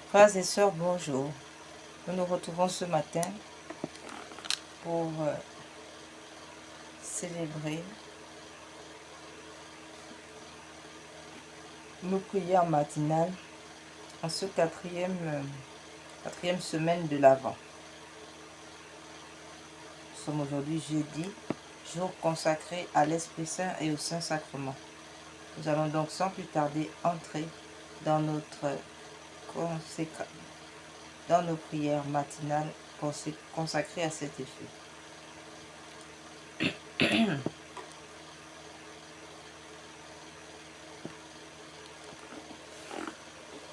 Frères et sœurs, bonjour. Nous nous retrouvons ce matin pour célébrer nos prières matinales en ce quatrième semaine de l'Avent. Nous sommes aujourd'hui jeudi, jour consacré à l'Esprit Saint et au Saint-Sacrement. Nous allons donc sans plus tarder entrer dans nos prières matinales consacrées à cet effet.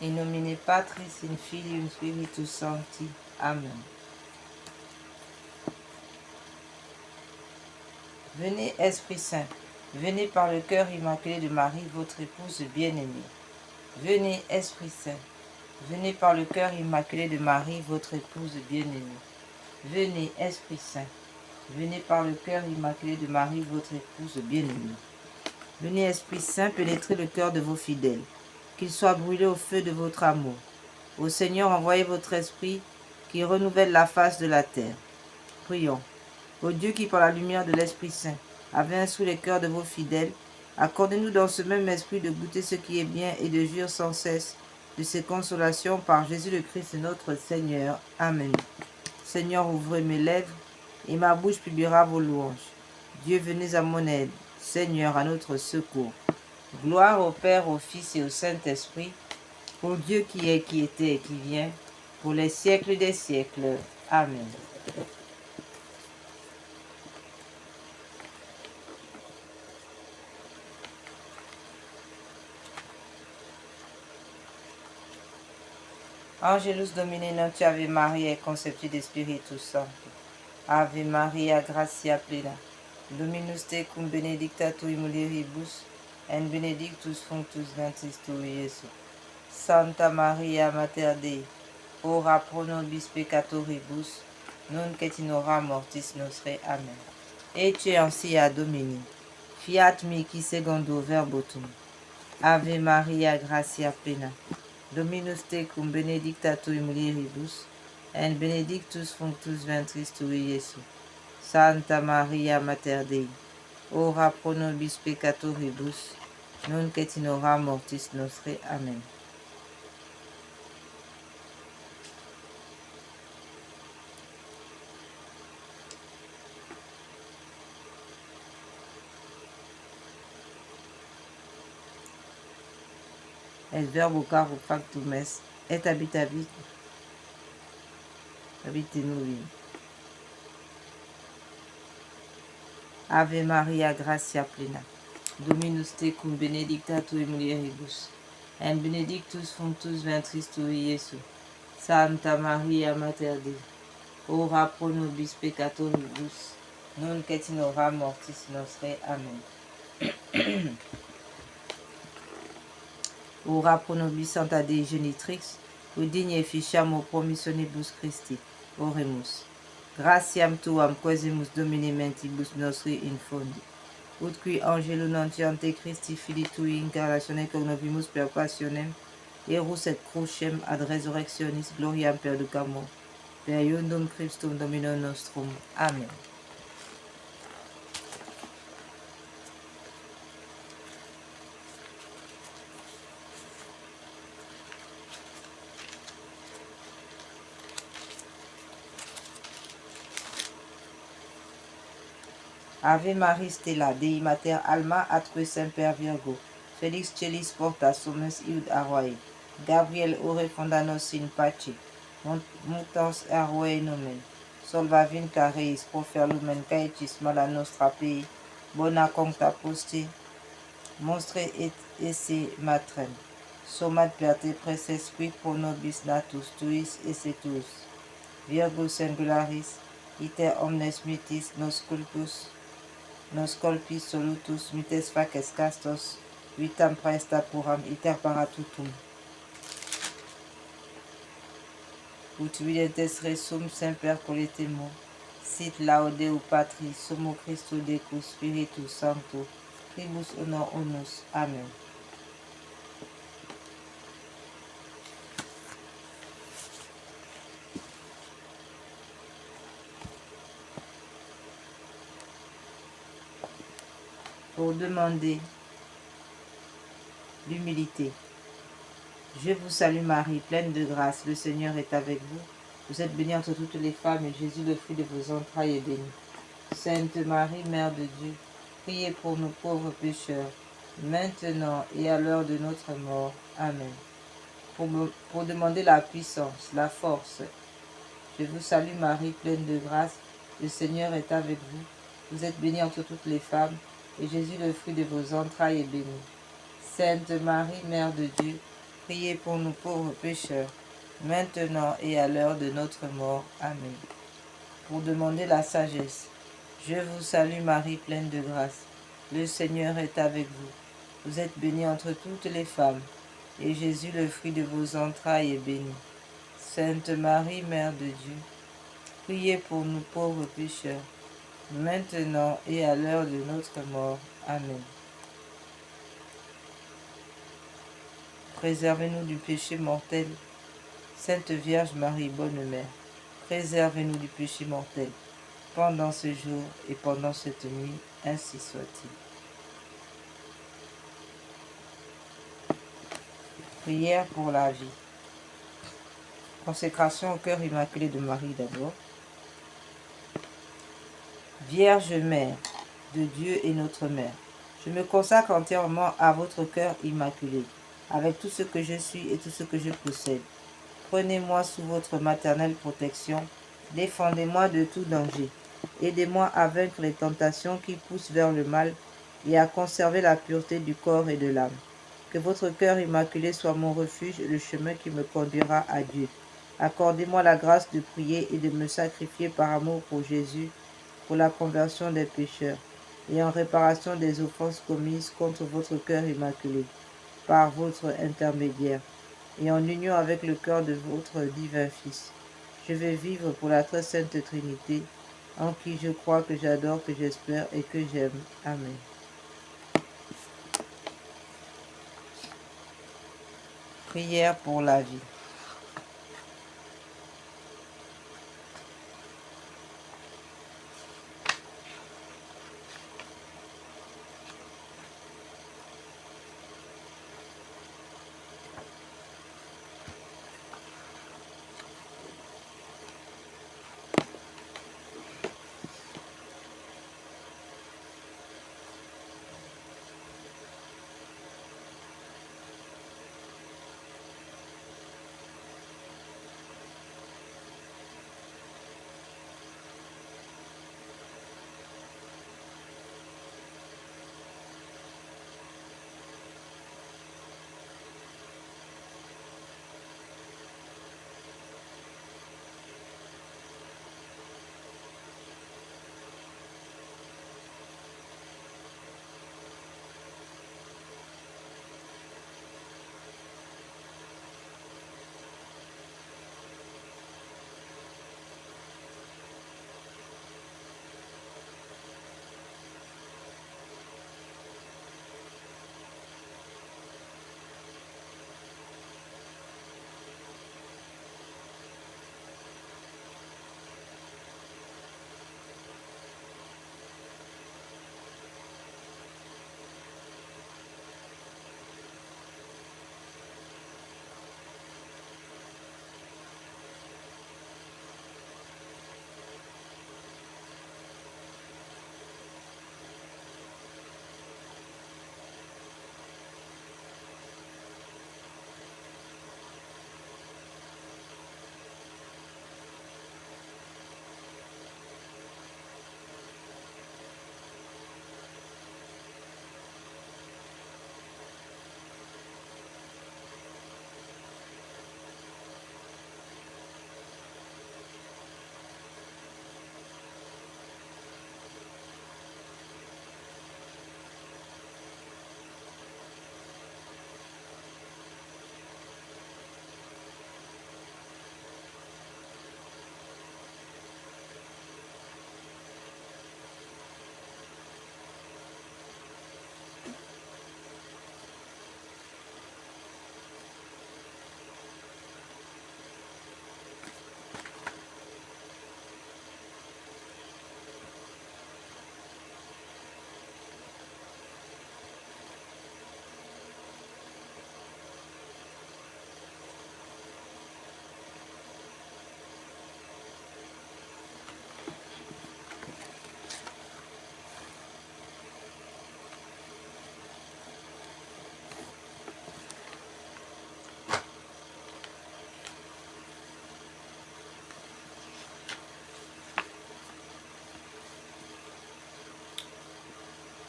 In nomine Patris, in Filii, in Spiritus Sancti. Amen. Venez, Esprit Saint, venez par le cœur immaculé de Marie, votre épouse bien-aimée. Venez, Esprit Saint, venez par le cœur immaculé de Marie, votre épouse bien-aimée. Venez, Esprit Saint, venez par le cœur immaculé de Marie, votre épouse bien-aimée. Venez, Esprit Saint, pénétrer le cœur de vos fidèles, qu'ils soient brûlés au feu de votre amour. Ô Seigneur, envoyez votre Esprit qui renouvelle la face de la terre. Prions. Ô Dieu qui, par la lumière de l'Esprit Saint, avait instruit les cœurs de vos fidèles, accordez-nous dans ce même esprit de goûter ce qui est bien et de jouir sans cesse de ses consolations par Jésus le Christ notre Seigneur. Amen. Seigneur, ouvrez mes lèvres, et ma bouche publiera vos louanges. Dieu, venez à mon aide. Seigneur, à notre secours. Gloire au Père, au Fils et au Saint-Esprit, au Dieu qui est, qui était et qui vient, pour les siècles des siècles. Amen. Angelus Domine, non tu Ave Maria, conceptu de Spiritus Sancto. Ave Maria, gratia plena. Dominus tecum benedicta tui mulieribus, et benedictus fructus ventris tui, Iesus. Santa Maria, Mater Dei, ora pro nobis peccatoribus, nunc et in hora mortis nostre. Amen. Ecce ansia Domini, fiat mihi secundo verbo tuum. Ave Maria, gratia plena. Dominus tecum benedicta tui mulieribus, et benedictus fructus ventris tui, Iesus. Santa Maria, Mater Dei, ora pro nobis peccatoribus, nunc et in hora mortis nostre. Amen. Et verbo caro factum est, et habitavit nous. Ave Maria, gratia plena. Dominus tecum benedicta tui mulieribus, et benedictus fructus ventris tui, Iesus. Santa Maria, Mater Dei, ora pro nobis peccatoribus, nunc et in hora mortis nostre. Amen. Ora pro nobis Santa Dei Genitrix, udigne efficiam o promissionibus Christi. Oremus. Gratiam tuam quesimus Domine mentibus nostri infondi. Ut qui angelo nuntiante Christi Filii tui incarnatione cognovimus per passionem, erus et crucem ad resurrectionis gloriam perducamur. Per iundum Christum Domino nostrum. Amen. Ave Maria Stella, Dei Mater Alma, atque semper Virgo, Felix celis porta sumus iud aroe, Gabriel ore fondanos in pace, mutans eroe nomen, solva vinca reis, profer lumen caecis mala nostra pei, bona concta poste, monstre et esse matrem, somat per te preces qui pro nobis natus tuis esse tuus, Virgo singularis, iter omnes mitis nos colpis solutus mites faces castos, vitam praesta puram iter paratutum. Ut videntes resum semper coletemo, sit laudeu patri sumo Christo decus Spiritus Sancto, primus honor onus. Amen. pour demander l'humilité. Je vous salue Marie, pleine de grâce, le Seigneur est avec vous. Vous êtes bénie entre toutes les femmes, et Jésus, le fruit de vos entrailles, est béni. Sainte Marie, Mère de Dieu, priez pour nous pauvres pécheurs, maintenant et à l'heure de notre mort. Amen. Pour demander la puissance, la force. Je vous salue Marie, pleine de grâce, le Seigneur est avec vous. Vous êtes bénie entre toutes les femmes, et Jésus, le fruit de vos entrailles, est béni. Sainte Marie, Mère de Dieu, priez pour nous pauvres pécheurs, maintenant et à l'heure de notre mort. Amen. Pour demander la sagesse. Je vous salue Marie, pleine de grâce. Le Seigneur est avec vous. Vous êtes bénie entre toutes les femmes, et Jésus, le fruit de vos entrailles, est béni. Sainte Marie, Mère de Dieu, priez pour nous pauvres pécheurs, maintenant et à l'heure de notre mort. Amen. Préservez-nous du péché mortel. Sainte Vierge Marie, bonne mère, préservez-nous du péché mortel, pendant ce jour et pendant cette nuit, ainsi soit-il. Prière pour la vie. Consécration au cœur immaculé de Marie d'abord. Vierge Mère de Dieu et notre Mère, je me consacre entièrement à votre cœur immaculé, avec tout ce que je suis et tout ce que je possède. Prenez-moi sous votre maternelle protection, défendez-moi de tout danger. Aidez-moi à vaincre les tentations qui poussent vers le mal et à conserver la pureté du corps et de l'âme. Que votre cœur immaculé soit mon refuge et le chemin qui me conduira à Dieu. Accordez-moi la grâce de prier et de me sacrifier par amour pour Jésus, pour la conversion des pécheurs et en réparation des offenses commises contre votre cœur immaculé, par votre intermédiaire, et en union avec le cœur de votre divin Fils. Je vais vivre pour la très sainte Trinité, en qui je crois, que j'adore, que j'espère et que j'aime. Amen. Prière pour la vie.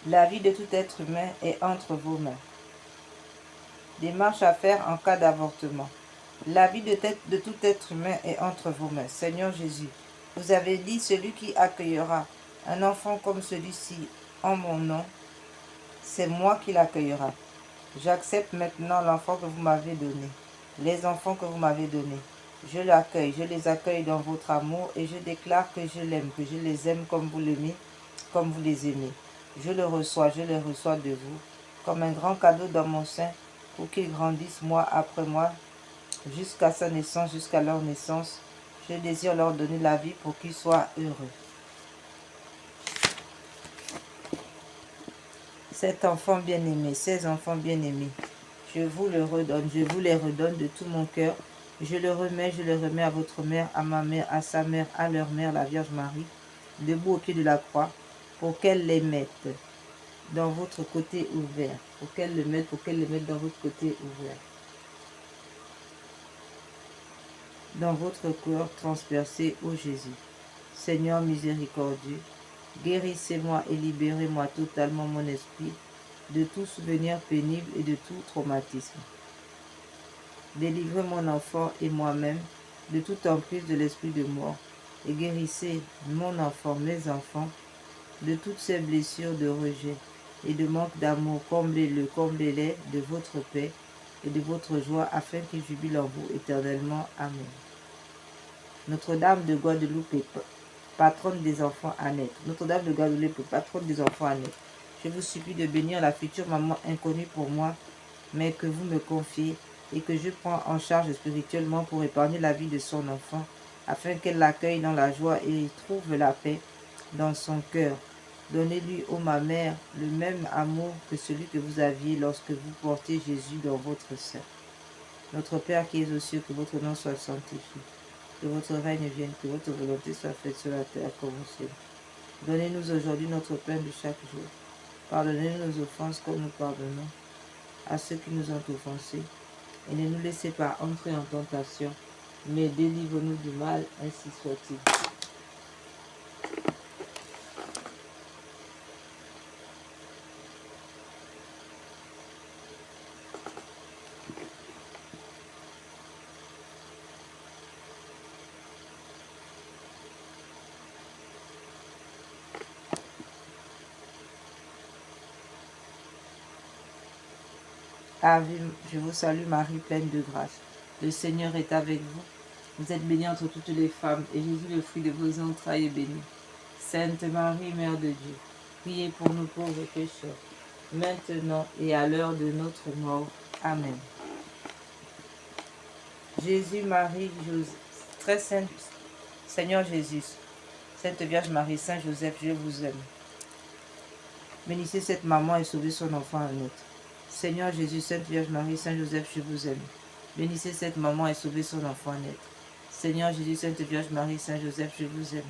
La vie de tout être humain est entre vos mains. Démarche à faire en cas d'avortement. La vie de tout être humain est entre vos mains. Seigneur Jésus, vous avez dit, celui qui accueillera un enfant comme celui-ci en mon nom, c'est moi qui l'accueillera. J'accepte maintenant l'enfant que vous m'avez donné, les enfants que vous m'avez donnés. Je l'accueille, je les accueille dans votre amour et je déclare que je l'aime, que je les aime comme vous l'aimez, comme vous les aimez. Je les reçois de vous, comme un grand cadeau dans mon sein pour qu'ils grandissent mois après mois, jusqu'à sa naissance, jusqu'à leur naissance. Je désire leur donner la vie pour qu'ils soient heureux. Cet enfant bien-aimé, ces enfants bien-aimés, je vous le redonne, je vous les redonne de tout mon cœur. Je le remets à votre mère, à ma mère, à sa mère, à leur mère, la Vierge Marie, debout au pied de la croix, pour qu'elle les mette dans votre côté ouvert, pour qu'elle les mette dans votre côté ouvert, dans votre cœur transpercé, ô Jésus. Seigneur miséricordieux, guérissez-moi et libérez-moi totalement mon esprit de tout souvenir pénible et de tout traumatisme. Délivrez mon enfant et moi-même de toute emprise de l'esprit de mort et guérissez mon enfant, mes enfants, de toutes ces blessures de rejet et de manque d'amour. Comblez-les de votre paix et de votre joie afin qu'ils jubilent en vous éternellement. Amen. Notre-Dame de Guadeloupe, patronne des enfants à naître. Notre-Dame de Guadeloupe, patronne des enfants à naître. Je vous supplie de bénir la future maman inconnue pour moi, mais que vous me confiez et que je prends en charge spirituellement pour épargner la vie de son enfant, afin qu'elle l'accueille dans la joie et trouve la paix dans son cœur. Donnez-lui, ô ma mère, le même amour que celui que vous aviez lorsque vous portiez Jésus dans votre sein. Notre Père qui es aux cieux, que votre nom soit sanctifié, que votre règne vienne, que votre volonté soit faite sur la terre comme au ciel. Donnez-nous aujourd'hui notre pain de chaque jour. Pardonnez-nous nos offenses comme nous pardonnons à ceux qui nous ont offensés. Et ne nous laissez pas entrer en tentation, mais délivre-nous du mal, ainsi soit-il. Ave, je vous salue Marie, pleine de grâce. Le Seigneur est avec vous. Vous êtes bénie entre toutes les femmes, et Jésus, le fruit de vos entrailles, est béni. Sainte Marie, Mère de Dieu, priez pour nous pauvres pécheurs, maintenant et à l'heure de notre mort. Amen. Jésus, Marie, très sainte, Seigneur Jésus, Sainte Vierge Marie, Saint Joseph, je vous aime. Bénissez cette maman et sauvez son enfant à naître. Seigneur Jésus, Sainte Vierge Marie, Saint Joseph, je vous aime. Bénissez cette maman et sauvez son enfant à naître. Seigneur Jésus, Sainte Vierge Marie, Saint Joseph, je vous aime.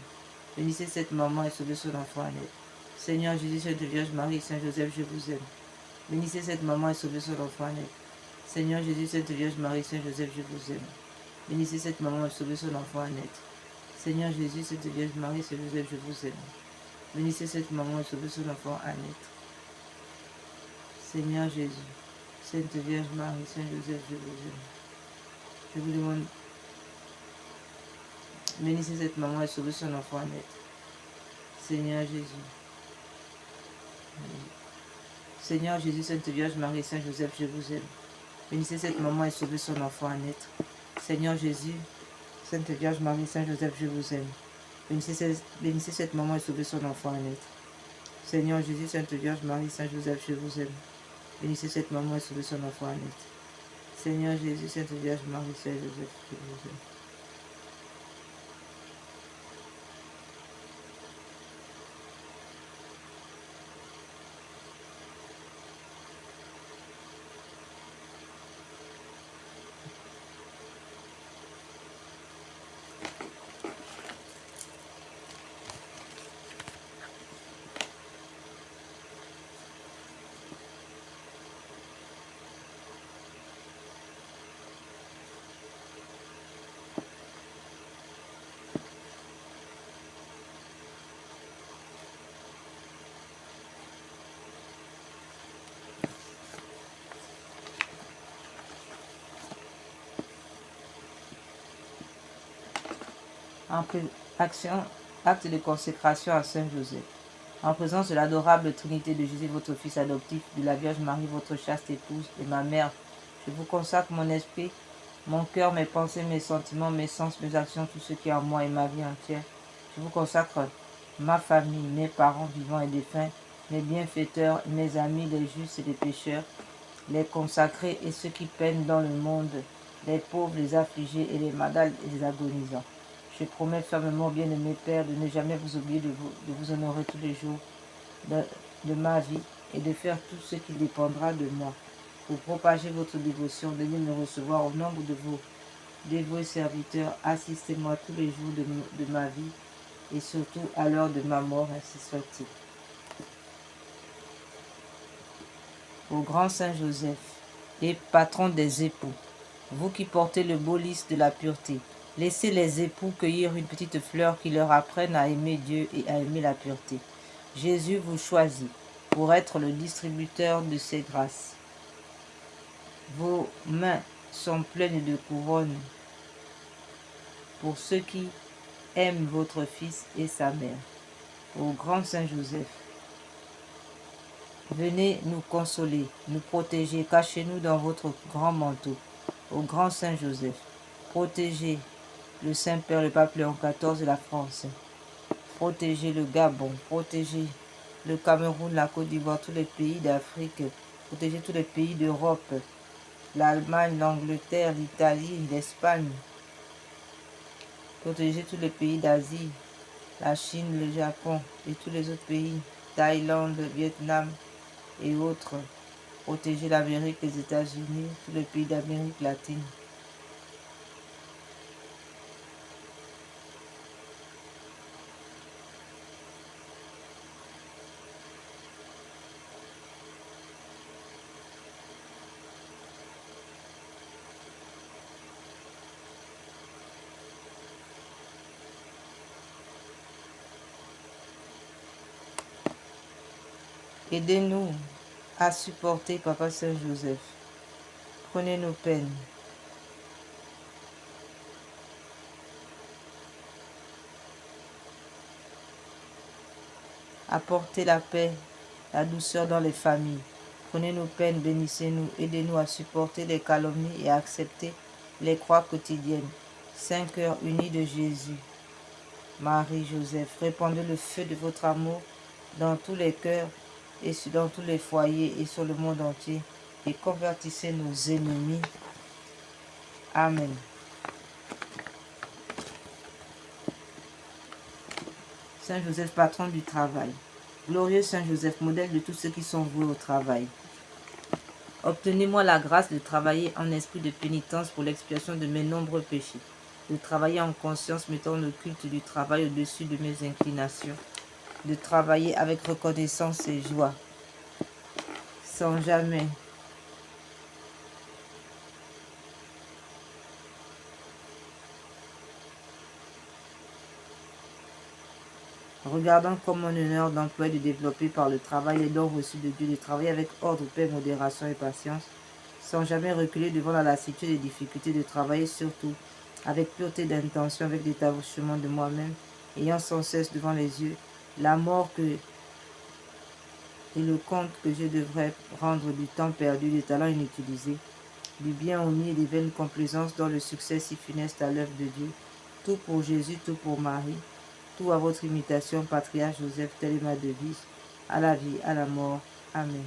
Bénissez cette maman et sauvez son enfant à naître. Seigneur Jésus, Sainte Vierge Marie, Saint Joseph, je vous aime. Bénissez cette maman et sauvez son enfant à naître. Seigneur Jésus, Sainte Vierge Marie, Saint Joseph, je vous aime. Bénissez cette maman et sauvez son enfant à naître. Seigneur Jésus, Sainte Vierge Marie, Saint Joseph, je vous aime. Bénissez cette maman et sauvez son enfant à naître. Seigneur Jésus, Sainte Vierge Marie, Saint Joseph, je vous aime. Je vous demande, bénissez cette maman et sauvez son enfant à naître. Seigneur Jésus. Seigneur Jésus, Sainte Vierge Marie, Saint Joseph, je vous aime. Bénissez cette maman et sauvez son enfant à naître. Seigneur Jésus, Sainte Vierge Marie, Saint Joseph, je vous aime. Bénissez cette maman et sauvez son enfant à naître. Seigneur Jésus, Sainte Vierge Marie, Saint Joseph, je vous aime. Bénissez cette maman et sauvez son enfant à naître. Seigneur Jésus, Sainte Vierge Marie, Saint Joseph, je vous aime. Action, acte de consécration à Saint Joseph. En présence de l'adorable Trinité de Jésus, votre Fils adoptif, de la Vierge Marie, votre chaste épouse, et ma mère, je vous consacre mon esprit, mon cœur, mes pensées, mes sentiments, mes sens, mes actions, tout ce qui est en moi et ma vie entière. Je vous consacre ma famille, mes parents vivants et défunts, mes bienfaiteurs, mes amis, les justes et les pécheurs, les consacrés et ceux qui peinent dans le monde, les pauvres, les affligés et les malades et les agonisants. Je promets fermement, bien-aimé Père, de ne jamais vous oublier de vous honorer tous les jours de ma vie et de faire tout ce qui dépendra de moi. Pour propager votre dévotion, de me recevoir au nombre de vos dévoués serviteurs. Assistez-moi tous les jours de ma vie et surtout à l'heure de ma mort, ainsi soit-il. Au grand Saint Joseph et patron des époux, vous qui portez le beau lys de la pureté, laissez les époux cueillir une petite fleur qui leur apprenne à aimer Dieu et à aimer la pureté. Jésus vous choisit pour être le distributeur de ses grâces. Vos mains sont pleines de couronnes pour ceux qui aiment votre Fils et sa mère. Au grand Saint Joseph, venez nous consoler, nous protéger, cachez-nous dans votre grand manteau. Au grand Saint Joseph, protégez le Saint-Père, le Pape Léon XIV de la France. Protégez le Gabon, protégez le Cameroun, la Côte d'Ivoire, tous les pays d'Afrique, protégez tous les pays d'Europe, l'Allemagne, l'Angleterre, l'Italie, l'Espagne. Protégez tous les pays d'Asie, la Chine, le Japon et tous les autres pays, Thaïlande, Vietnam et autres. Protégez l'Amérique, les États-Unis, tous les pays d'Amérique latine. Aidez-nous à supporter Papa Saint Joseph. Prenez nos peines. Apportez la paix, la douceur dans les familles. Prenez nos peines, bénissez-nous, aidez-nous à supporter les calomnies et à accepter les croix quotidiennes. Saint cœur uni de Jésus, Marie, Joseph, répandez le feu de votre amour dans tous les cœurs et dans tous les foyers et sur le monde entier et convertissez nos ennemis. Amen. Saint Joseph, patron du travail. Glorieux Saint Joseph, modèle de tous ceux qui sont voués au travail. Obtenez-moi la grâce de travailler en esprit de pénitence pour l'expiation de mes nombreux péchés, de travailler en conscience mettant le culte du travail au-dessus de mes inclinations, de travailler avec reconnaissance et joie, sans jamais regardant comme un honneur d'emploi et de développer par le travail les dons reçus de Dieu, de travailler avec ordre, paix, modération et patience, sans jamais reculer devant la lassitude et les difficultés, de travailler surtout avec pureté d'intention, avec détachement de moi-même, ayant sans cesse devant les yeux la mort et le compte que je devrais rendre du temps perdu, des talents inutilisés, du bien omis et des vaines complaisances dans le succès si funeste à l'œuvre de Dieu, tout pour Jésus, tout pour Marie, tout à votre imitation, patriarche Joseph, telle est ma devise, à la vie, à la mort. Amen.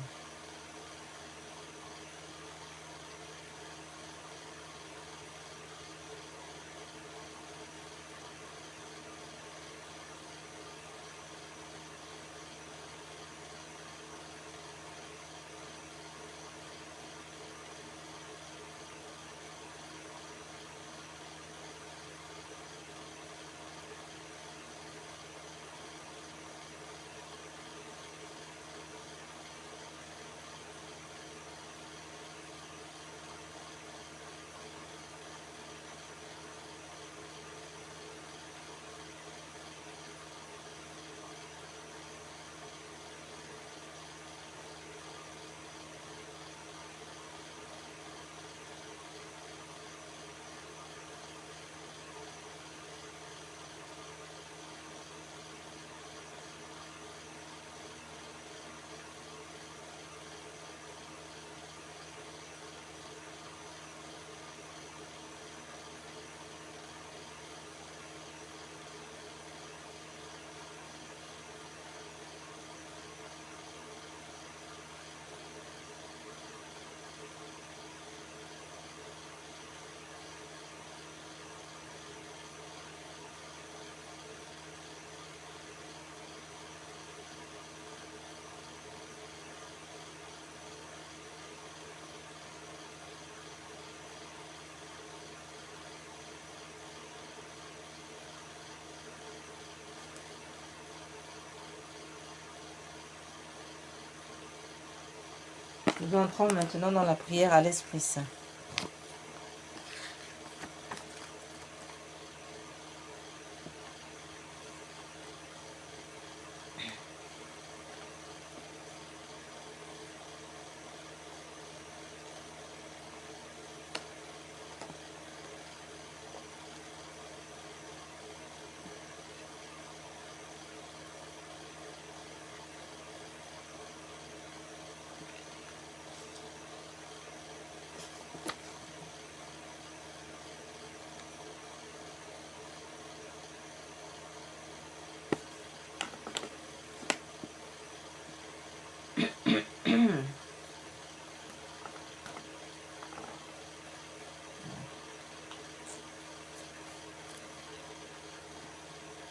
Nous entrons maintenant dans la prière à l'Esprit Saint.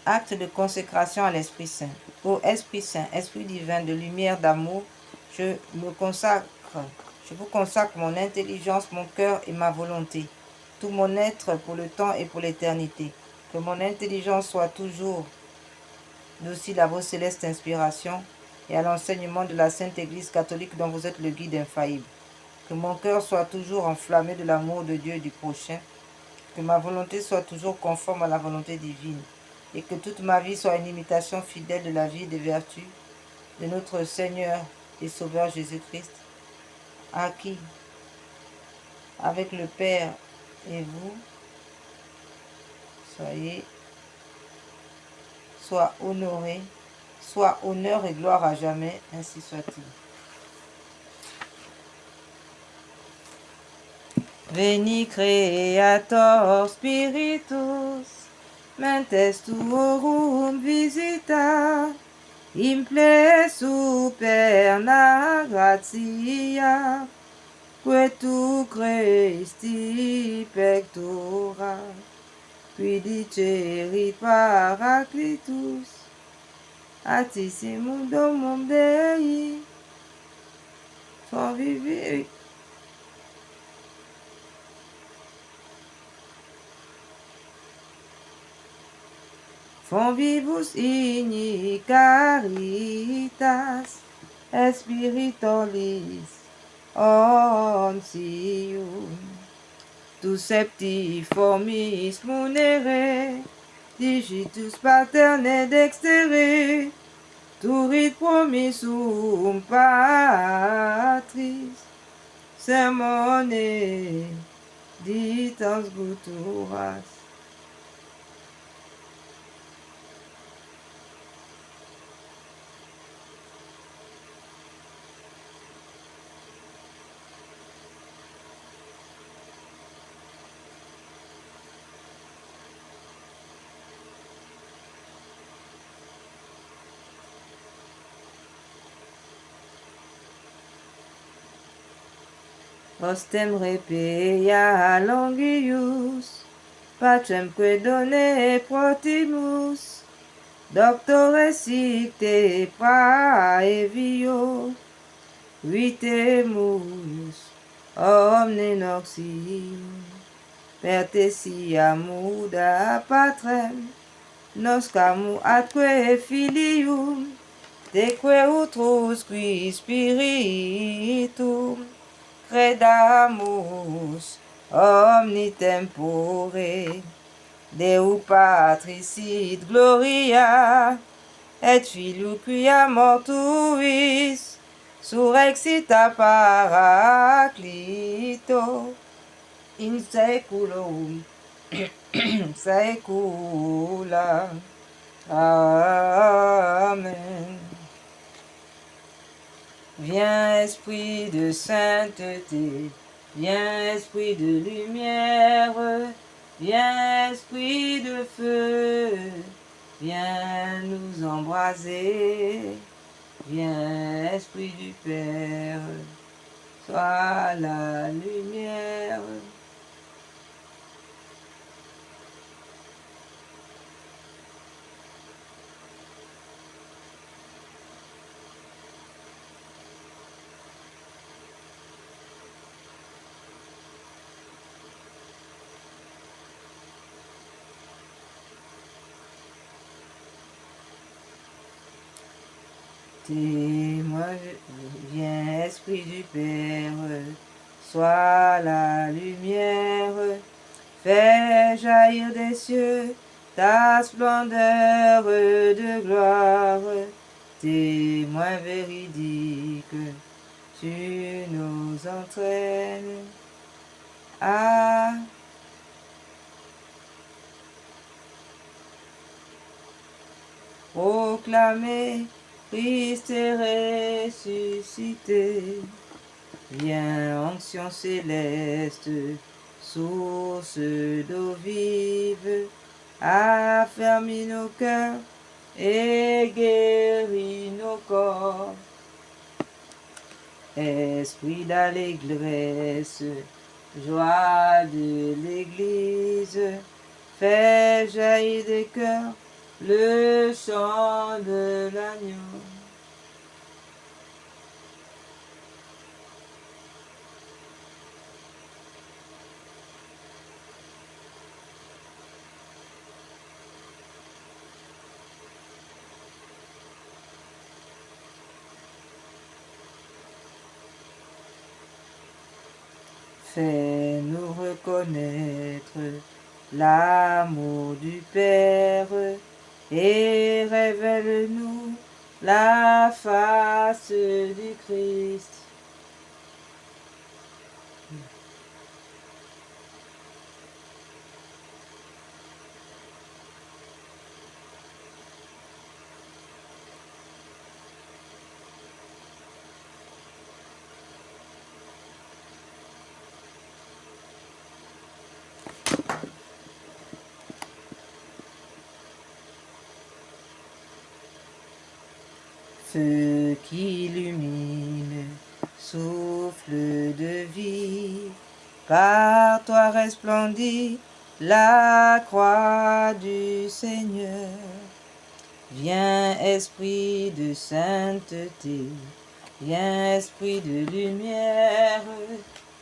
Acte de consécration à l'Esprit Saint. Ô Esprit Saint, Esprit divin de lumière, d'amour, je vous consacre mon intelligence, mon cœur et ma volonté, tout mon être pour le temps et pour l'éternité. Que mon intelligence soit toujours docile à vos célestes inspirations et à l'enseignement de la Sainte Église catholique dont vous êtes le guide infaillible. Que mon cœur soit toujours enflammé de l'amour de Dieu et du prochain. Que ma volonté soit toujours conforme à la volonté divine. Et que toute ma vie soit une imitation fidèle de la vie et des vertus de notre Seigneur et Sauveur Jésus-Christ, à qui, avec le Père et vous, soit honoré, soit honneur et gloire à jamais, ainsi soit-il. Veni Creator Spiritus, mentes tuorum visita, imple superna gratia, que tu Christi pectora, qui dicerit Paraclitus, atissimum domum Dei, convivi. Convivus in caritas, et spiritualis onsium. Tu septiformis munere, digitus paterne dextere, turit promissum patris, sermone ditans guturas. Ostem repeia longius, pacem que done protimus, doctore sicte praevio, vitemus omne noxium, pertesiamuda patrem, noscamu atque filium, teque utrus qui spiritum, credamus omni tempore, Deu Patricit gloria, et Filio quia mortuis, surrexita Paraclito, in saeculum saecula. Amen. Viens Esprit de sainteté, viens Esprit de lumière, viens Esprit de feu, viens nous embraser, viens Esprit du Père, sois la lumière. viens, Esprit du Père, sois la lumière, fais jaillir des cieux ta splendeur de gloire, témoin véridique, tu nous entraînes à proclamer Christ est ressuscité. Viens, onction céleste, source d'eau vive, affermis nos cœurs et guéris nos corps. Esprit d'allégresse, joie de l'Église, fais jaillir des cœurs le chant de l'agneau. Fais-nous reconnaître l'amour du Père et révèle-nous la face du Christ. Feu qui illumine, souffle de vie, par toi resplendit la croix du Seigneur. Viens, esprit de sainteté, viens, esprit de lumière,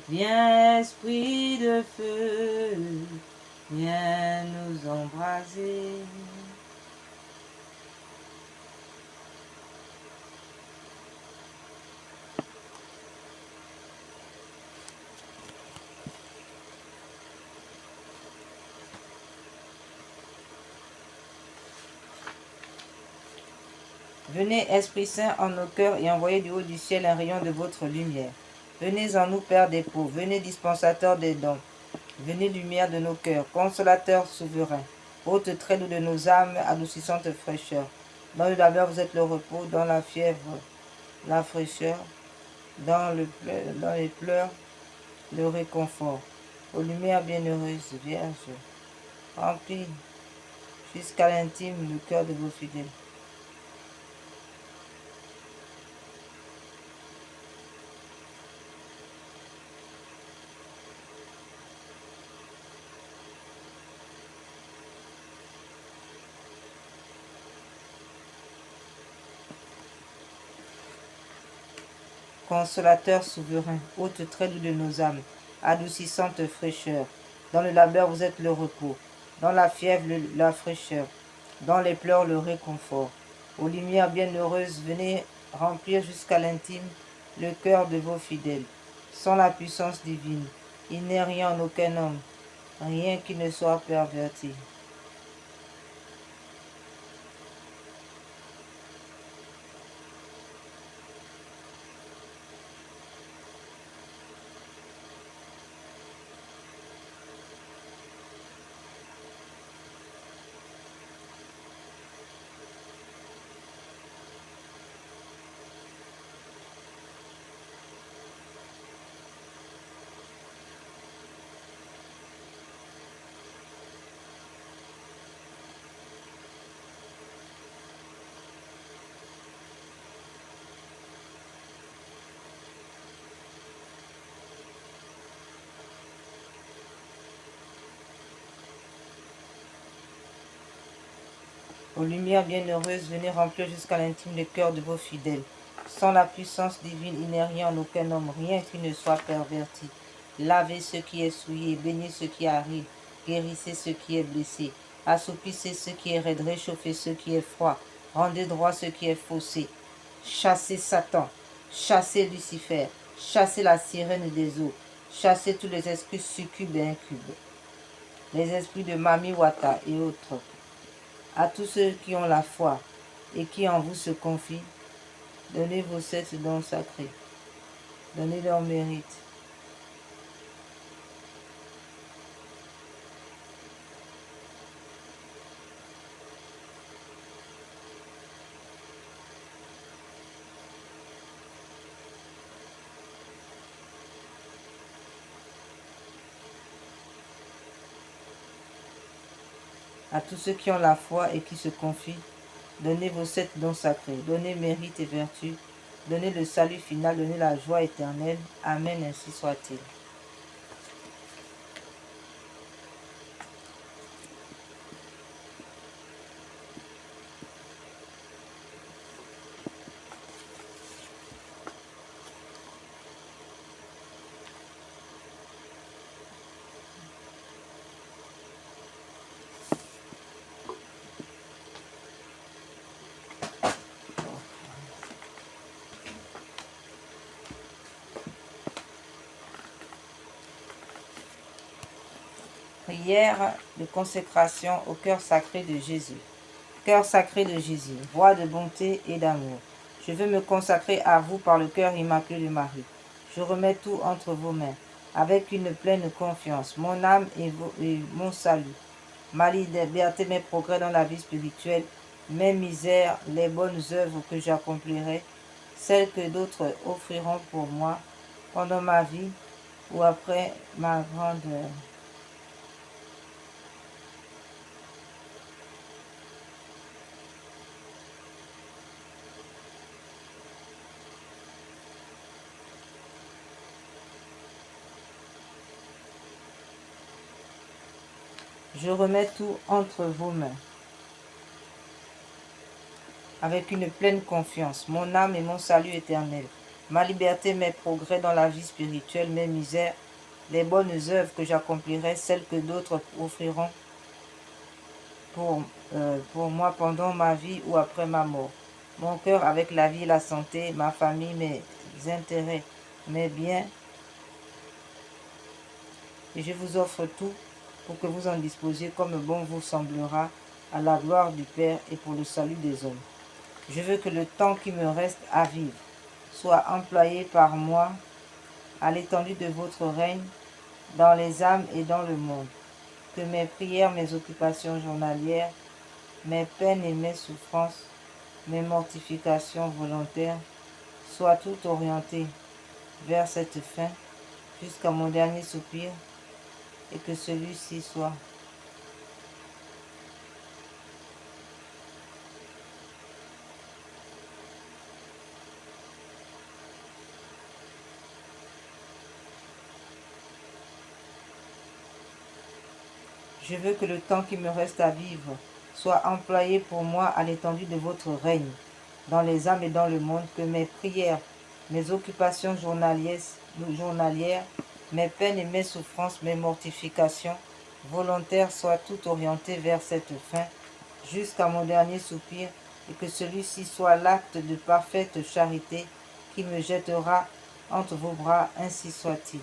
viens, esprit de feu, viens nous embraser. Venez, Esprit Saint, en nos cœurs et envoyez du haut du ciel un rayon de votre lumière. Venez en nous, Père des pauvres, venez, dispensateur des dons. Venez, lumière de nos cœurs, consolateur souverain, haute traîne de nos âmes, adoucissante fraîcheur. Dans le labeur, vous êtes le repos, dans la fièvre, la fraîcheur, dans les pleurs, le réconfort. Aux lumières bienheureuses, Vierge, remplis jusqu'à l'intime le cœur de vos fidèles. Consolateur souverain, haute traîne de nos âmes, adoucissante fraîcheur. Dans le labeur, vous êtes le repos. Dans la fièvre, la fraîcheur. Dans les pleurs, le réconfort. Aux lumières bienheureuses, venez remplir jusqu'à l'intime le cœur de vos fidèles. Sans la puissance divine, il n'est rien en aucun homme, rien qui ne soit perverti. Aux lumières bienheureuses, venez remplir jusqu'à l'intime le cœur de vos fidèles. Sans la puissance divine, il n'est rien en aucun homme, rien qui ne soit perverti. Lavez ce qui est souillé, bénissez ce qui arrive, guérissez ce qui est blessé, assoupissez ce qui est raide, réchauffez ce qui est froid, rendez droit ce qui est faussé. chassez Satan, chassez Lucifer, chassez la sirène des eaux, chassez tous les esprits succubes et incubes, les esprits de Mami Wata et autres. À tous ceux qui ont la foi et qui en vous se confient, donnez vos 7 dons sacrés, donnez leur mérite. À tous ceux qui ont la foi et qui se confient, donnez vos 7 dons sacrés, donnez mérite et vertu, donnez le salut final, donnez la joie éternelle. Amen, ainsi soit-il. Prière de consécration au cœur sacré de Jésus. Cœur sacré de Jésus, roi de bonté et d'amour, je veux me consacrer à vous par le cœur immaculé de Marie. Je remets tout entre vos mains, avec une pleine confiance, mon âme et mon salut, ma liberté, mes progrès dans la vie spirituelle, mes misères, les bonnes œuvres que j'accomplirai, celles que d'autres offriront pour moi pendant ma vie ou après ma grandeur. Je remets tout entre vos mains, avec une pleine confiance, mon âme et mon salut éternel, ma liberté, mes progrès dans la vie spirituelle, mes misères, les bonnes œuvres que j'accomplirai, celles que d'autres offriront pour moi pendant ma vie ou après ma mort. Mon cœur avec la vie et la santé, ma famille, mes intérêts, mes biens. Et je vous offre tout pour que vous en disposiez comme bon vous semblera, à la gloire du Père et pour le salut des hommes. Je veux que le temps qui me reste à vivre soit employé par moi à l'étendue de votre règne, dans les âmes et dans le monde. Que mes prières, mes occupations journalières, mes peines et mes souffrances, mes mortifications volontaires soient toutes orientées vers cette fin jusqu'à mon dernier soupir et que celui-ci soit Je veux que le temps qui me reste à vivre soit employé pour moi à l'étendue de votre règne, dans les âmes et dans le monde, que mes prières, mes occupations journalières, mes peines et mes souffrances, mes mortifications volontaires soient toutes orientées vers cette fin, jusqu'à mon dernier soupir, et que celui-ci soit l'acte de parfaite charité qui me jettera entre vos bras, ainsi soit-il.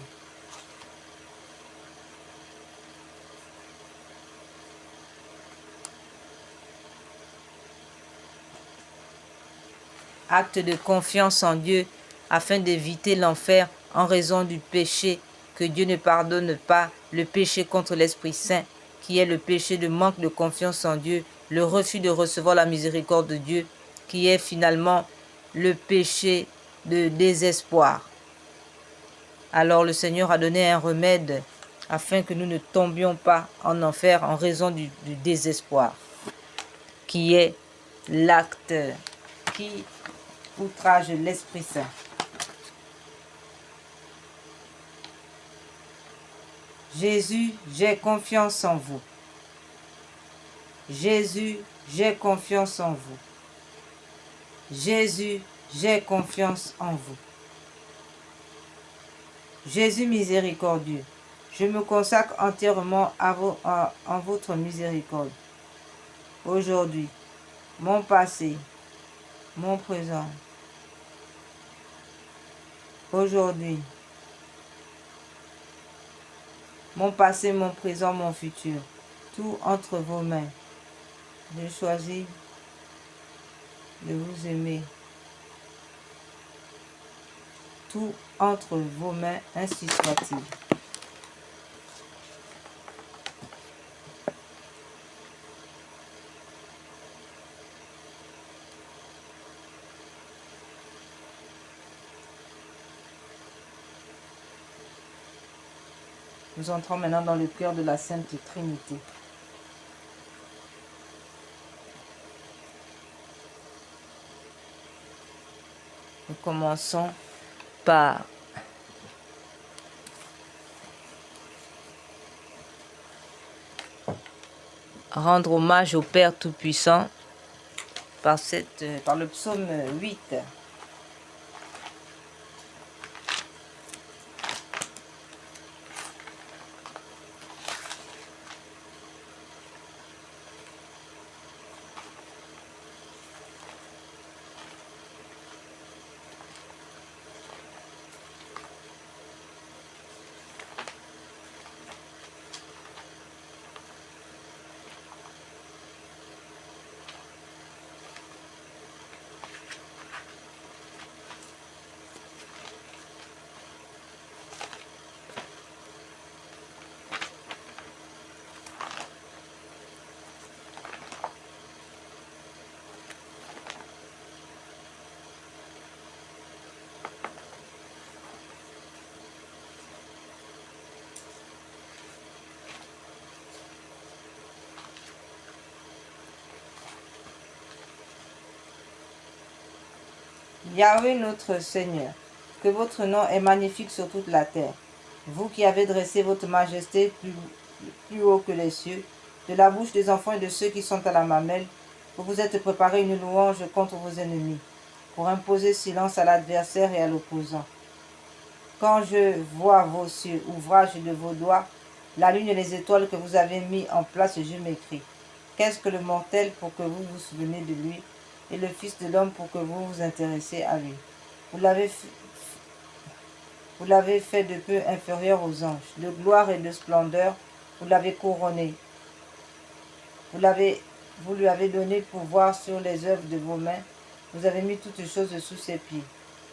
Acte de confiance en Dieu afin d'éviter l'enfer en raison du péché que Dieu ne pardonne pas, le péché contre l'Esprit Saint, qui est le péché de manque de confiance en Dieu, le refus de recevoir la miséricorde de Dieu, qui est finalement le péché de désespoir. Alors le Seigneur a donné un remède afin que nous ne tombions pas en enfer en raison du désespoir, qui est l'acte qui outrage l'Esprit Saint. Jésus, j'ai confiance en vous. Jésus, j'ai confiance en vous. Jésus, j'ai confiance en vous. Jésus miséricordieux, je me consacre entièrement en votre miséricorde. Aujourd'hui, mon passé, mon présent aujourd'hui, mon passé, mon présent, mon futur, tout entre vos mains. Je choisis de vous aimer. Tout entre vos mains, ainsi soit-il. Nous entrons maintenant dans le cœur de la Sainte Trinité. Nous commençons par rendre hommage au Père Tout-Puissant par le psaume 8. Yahweh notre Seigneur, que votre nom est magnifique sur toute la terre. Vous qui avez dressé votre majesté plus haut que les cieux, de la bouche des enfants et de ceux qui sont à la mamelle, vous vous êtes préparé une louange contre vos ennemis, pour imposer silence à l'adversaire et à l'opposant. Quand je vois vos cieux, ouvrage de vos doigts, la lune et les étoiles que vous avez mis en place, je m'écrie. Qu'est-ce que le mortel pour que vous vous souveniez de lui, et le Fils de l'homme pour que vous vous intéressiez à lui? Vous l'avez fait de peu inférieur aux anges. De gloire et de splendeur, vous l'avez couronné. Vous lui avez donné pouvoir sur les œuvres de vos mains. Vous avez mis toutes choses sous ses pieds.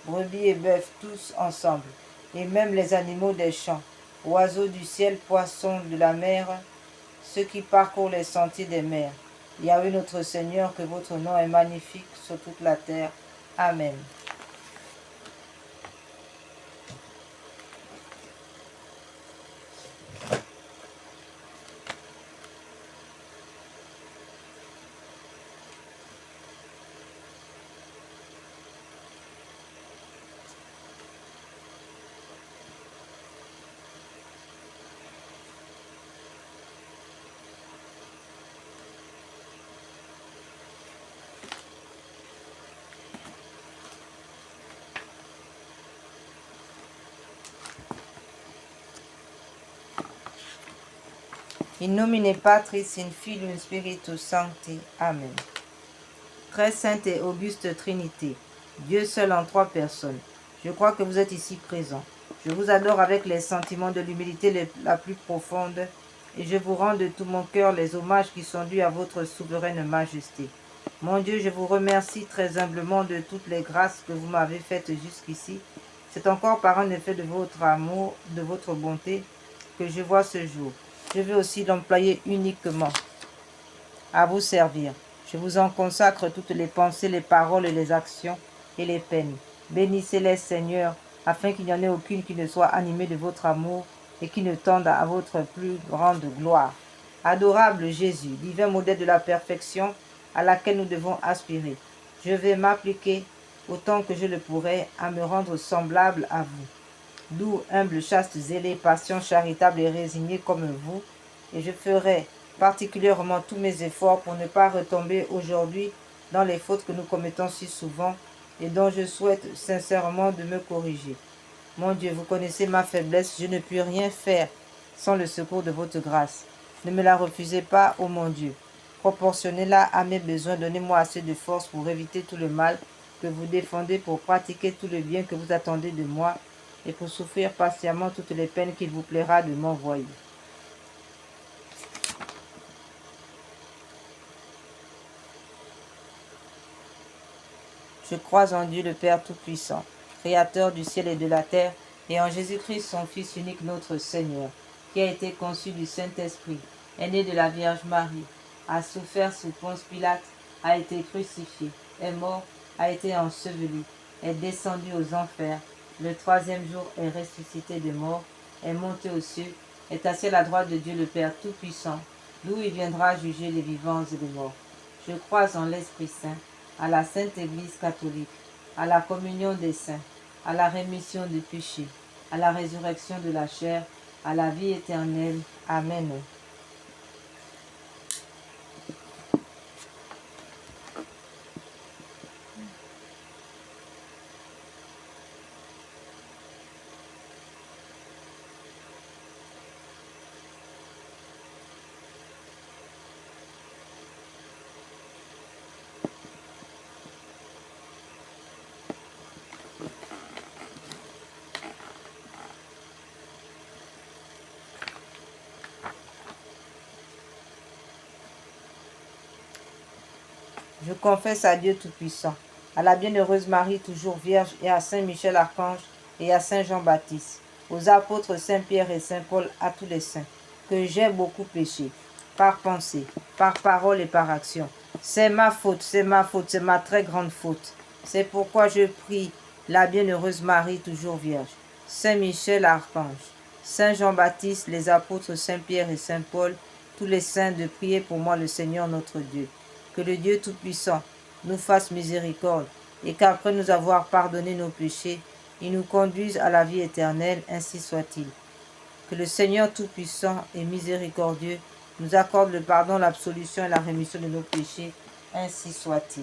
Brebis et bœufs, tous ensemble, et même les animaux des champs, oiseaux du ciel, poissons de la mer, ceux qui parcourent les sentiers des mers. Yahweh notre Seigneur, que votre nom est magnifique sur toute la terre. Amen. In nomine Patris, in Filio, in Spiritus Sancti. Amen. Très sainte et auguste Trinité, Dieu seul en trois personnes, je crois que vous êtes ici présents. Je vous adore avec les sentiments de l'humilité la plus profonde, et je vous rends de tout mon cœur les hommages qui sont dus à votre souveraine majesté. Mon Dieu, je vous remercie très humblement de toutes les grâces que vous m'avez faites jusqu'ici. C'est encore par un effet de votre amour, de votre bonté, que je vois ce jour. Je veux aussi l'employer uniquement à vous servir. Je vous en consacre toutes les pensées, les paroles, les actions et les peines. Bénissez-les, Seigneur, afin qu'il n'y en ait aucune qui ne soit animée de votre amour et qui ne tende à votre plus grande gloire. Adorable Jésus, divin modèle de la perfection à laquelle nous devons aspirer, je vais m'appliquer autant que je le pourrai à me rendre semblable à vous. Doux, humble, chaste, zélé, patient, charitable et résigné comme vous, et je ferai particulièrement tous mes efforts pour ne pas retomber aujourd'hui dans les fautes que nous commettons si souvent et dont je souhaite sincèrement de me corriger. Mon Dieu, vous connaissez ma faiblesse, je ne puis rien faire sans le secours de votre grâce. Ne me la refusez pas, ô mon Dieu. Proportionnez-la à mes besoins, donnez-moi assez de force pour éviter tout le mal que vous défendez, pour pratiquer tout le bien que vous attendez de moi, et pour souffrir patiemment toutes les peines qu'il vous plaira de m'envoyer. Je crois en Dieu le Père Tout-Puissant, Créateur du ciel et de la terre, et en Jésus-Christ, son Fils unique, notre Seigneur, qui a été conçu du Saint-Esprit, est né de la Vierge Marie, a souffert sous Ponce Pilate, a été crucifié, est mort, a été enseveli, est descendu aux enfers, le troisième jour est ressuscité de mort, est monté aux cieux, est assis à la droite de Dieu le Père Tout-Puissant, d'où il viendra juger les vivants et les morts. Je crois en l'Esprit Saint, à la Sainte Église catholique, à la communion des saints, à la rémission des péchés, à la résurrection de la chair, à la vie éternelle. Amen. Je confesse à Dieu Tout-Puissant, à la bienheureuse Marie, toujours vierge, et à Saint Michel Archange, et à Saint Jean-Baptiste, aux apôtres Saint-Pierre et Saint-Paul, à tous les saints, que j'ai beaucoup péché, par pensée, par parole et par action. C'est ma faute, c'est ma faute, c'est ma très grande faute. C'est pourquoi je prie la bienheureuse Marie, toujours vierge, Saint Michel Archange, Saint Jean-Baptiste, les apôtres Saint-Pierre et Saint-Paul, tous les saints, de prier pour moi le Seigneur notre Dieu. Que le Dieu Tout-Puissant nous fasse miséricorde et qu'après nous avoir pardonné nos péchés, il nous conduise à la vie éternelle, ainsi soit-il. Que le Seigneur Tout-Puissant et miséricordieux nous accorde le pardon, l'absolution et la rémission de nos péchés, ainsi soit-il.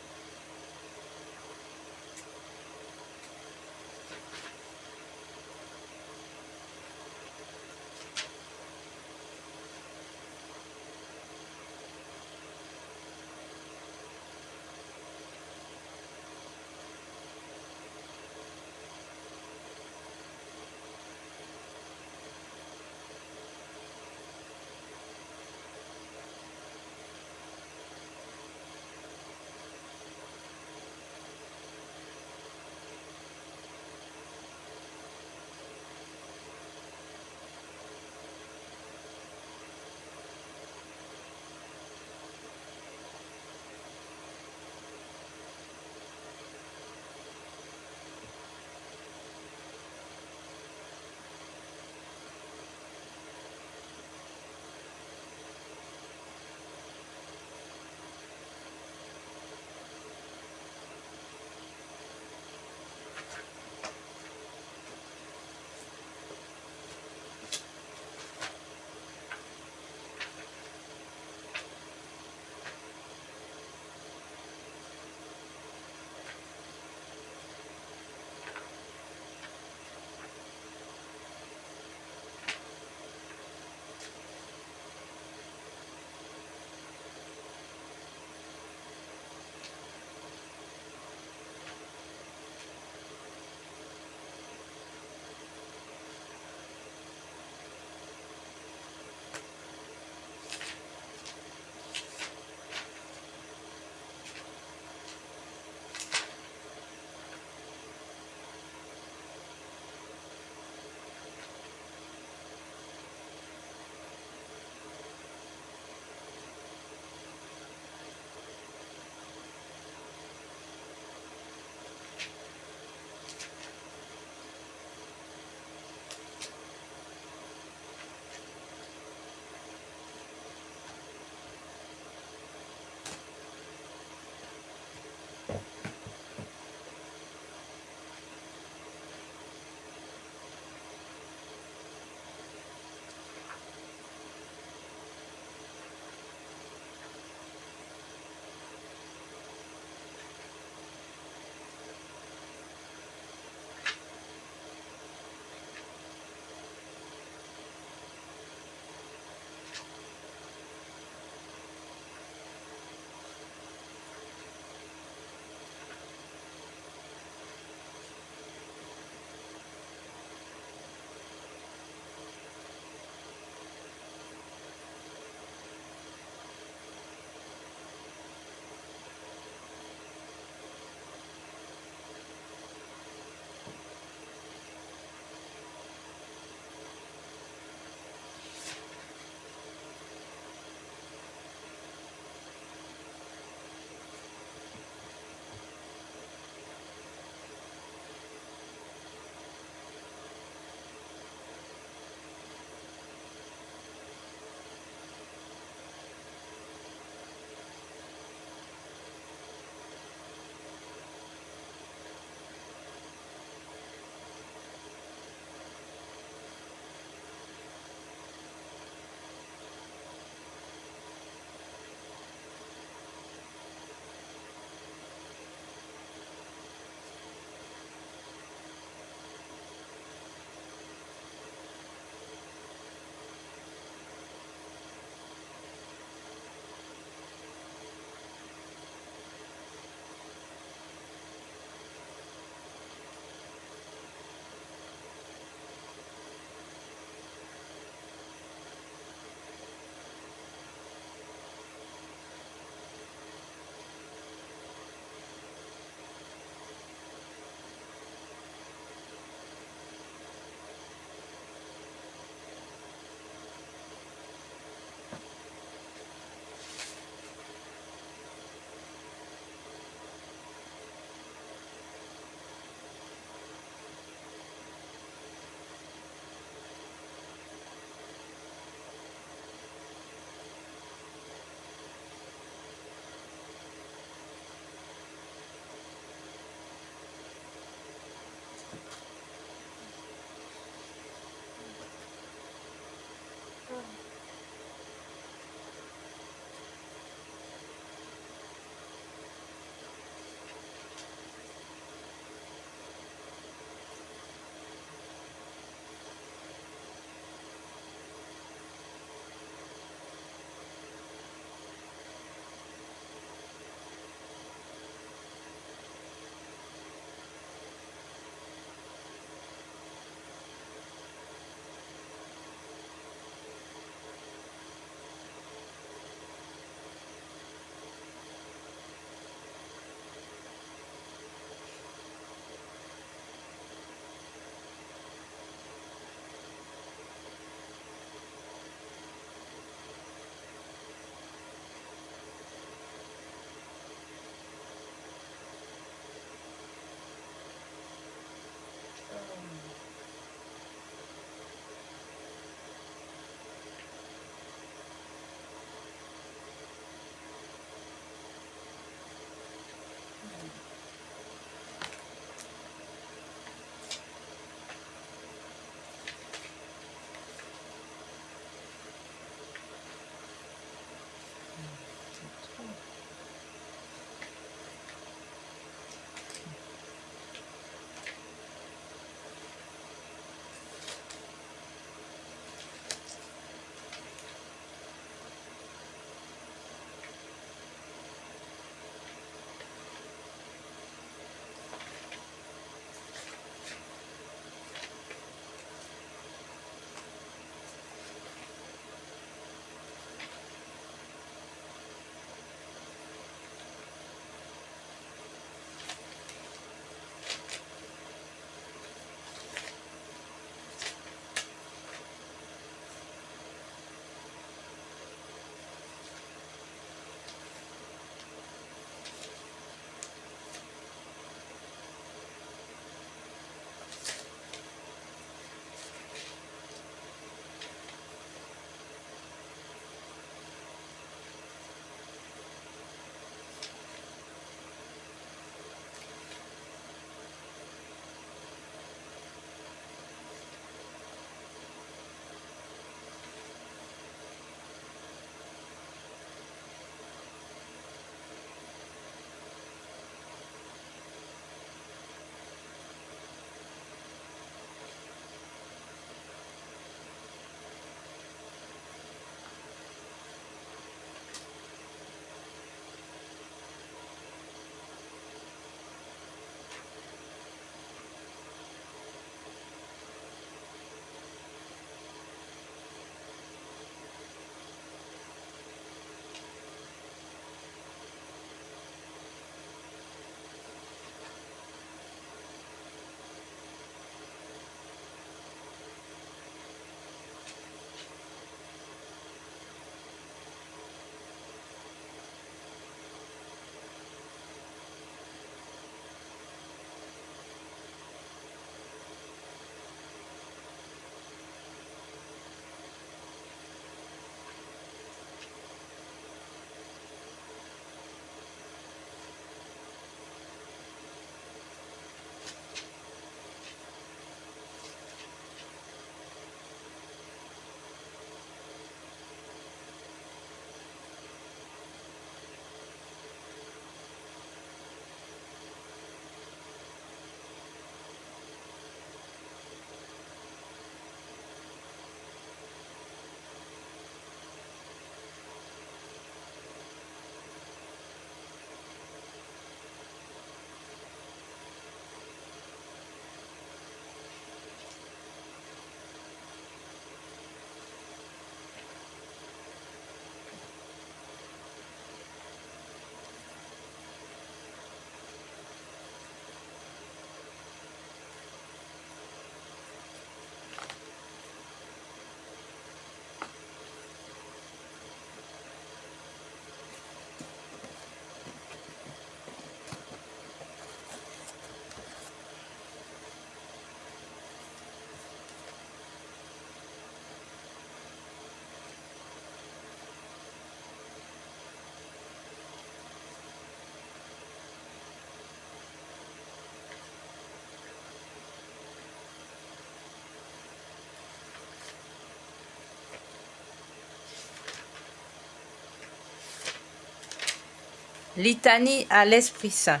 Litanie à l'Esprit Saint.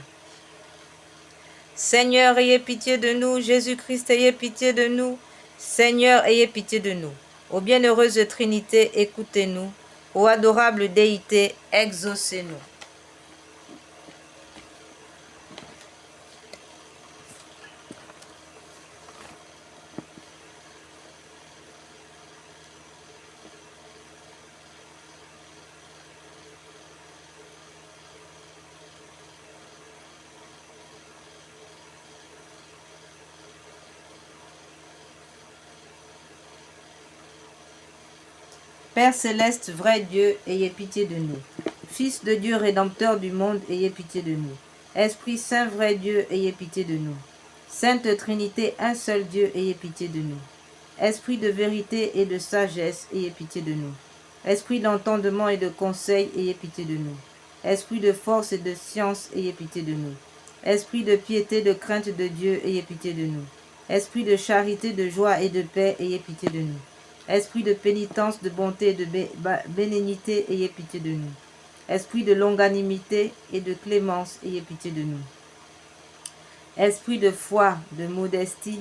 Seigneur, ayez pitié de nous. Jésus-Christ, ayez pitié de nous. Seigneur, ayez pitié de nous. Ô bienheureuse Trinité, écoutez-nous. Ô adorable Déité, exaucez-nous. Père céleste, vrai Dieu, ayez pitié de nous. Fils de Dieu, rédempteur du monde, ayez pitié de nous. Esprit Saint, vrai Dieu, ayez pitié de nous. Sainte Trinité, un seul Dieu, ayez pitié de nous. Esprit de vérité et de sagesse, ayez pitié de nous. Esprit d'entendement et de conseil, ayez pitié de nous. Esprit de force et de science, ayez pitié de nous. Esprit de piété, de crainte de Dieu, ayez pitié de nous. Esprit de charité, de joie et de paix, ayez pitié de nous. Esprit de pénitence, de bonté et de bénignité, ayez pitié de nous. Esprit de longanimité et de clémence, ayez pitié de nous. Esprit de foi, de modestie,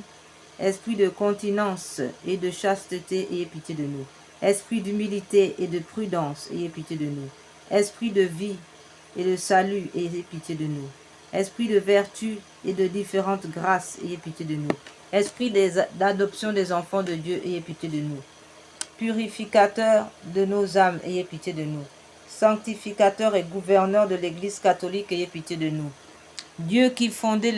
esprit de continence et de chasteté, ayez pitié de nous. Esprit d'humilité et de prudence, ayez pitié de nous. Esprit de vie et de salut, ayez pitié de nous. Esprit de vertu et de différentes grâces, ayez pitié de nous. Esprit d'adoption des enfants de Dieu, ayez pitié de nous. Purificateur de nos âmes, ayez pitié de nous. Sanctificateur et gouverneur de l'Église catholique, ayez pitié de nous. Dieu qui fondait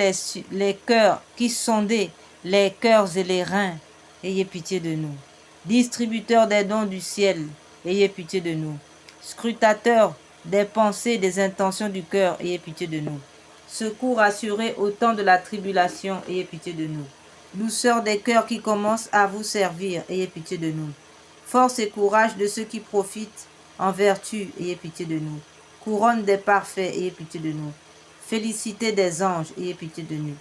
les cœurs, qui sondait les cœurs et les reins, ayez pitié de nous. Distributeur des dons du ciel, ayez pitié de nous. Scrutateur des pensées et des intentions du cœur, ayez pitié de nous. Secours assuré au temps de la tribulation, ayez pitié de nous. Douceur des cœurs qui commencent à vous servir, ayez pitié de nous. Force et courage de ceux qui profitent en vertu, ayez pitié de nous. Couronne des parfaits, ayez pitié de nous. Félicité des anges, ayez pitié de nous.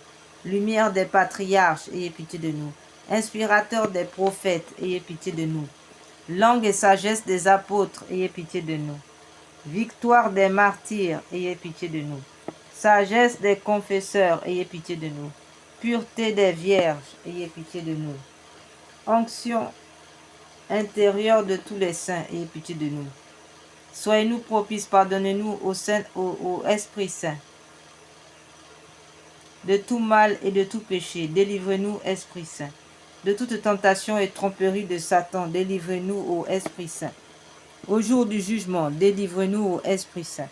Lumière des patriarches, ayez pitié de nous. Inspirateur des prophètes, ayez pitié de nous. Langue et sagesse des apôtres, ayez pitié de nous. Victoire des martyrs, ayez pitié de nous. Sagesse des confesseurs, ayez pitié de nous. Pureté des vierges, ayez pitié de nous. Onction intérieure de tous les saints, ayez pitié de nous. Soyez-nous propices, pardonnez-nous au Esprit Saint. De tout mal et de tout péché, délivrez-nous, Esprit Saint. De toute tentation et tromperie de Satan, délivrez-nous au Esprit Saint. Au jour du jugement, délivrez-nous au Esprit Saint.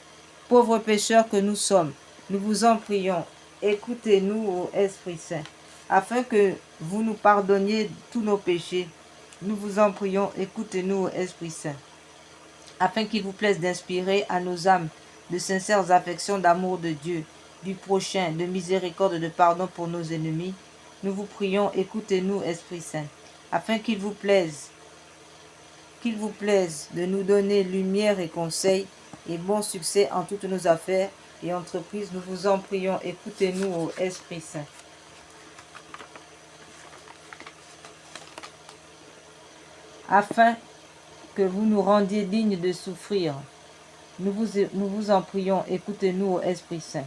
Pauvres pécheurs que nous sommes, nous vous en prions, écoutez-nous au Esprit Saint, afin que vous nous pardonniez tous nos péchés. Nous vous en prions, écoutez-nous au Esprit Saint, afin qu'il vous plaise d'inspirer à nos âmes de sincères affections d'amour de Dieu, du prochain, de miséricorde, de pardon pour nos ennemis. Nous vous prions, écoutez-nous, Esprit Saint, afin qu'il vous plaise de nous donner lumière et conseil et bon succès en toutes nos affaires et entreprises. Nous vous en prions, écoutez-nous, ô Esprit Saint. Afin que vous nous rendiez dignes de souffrir, nous vous en prions, écoutez-nous, ô Esprit Saint.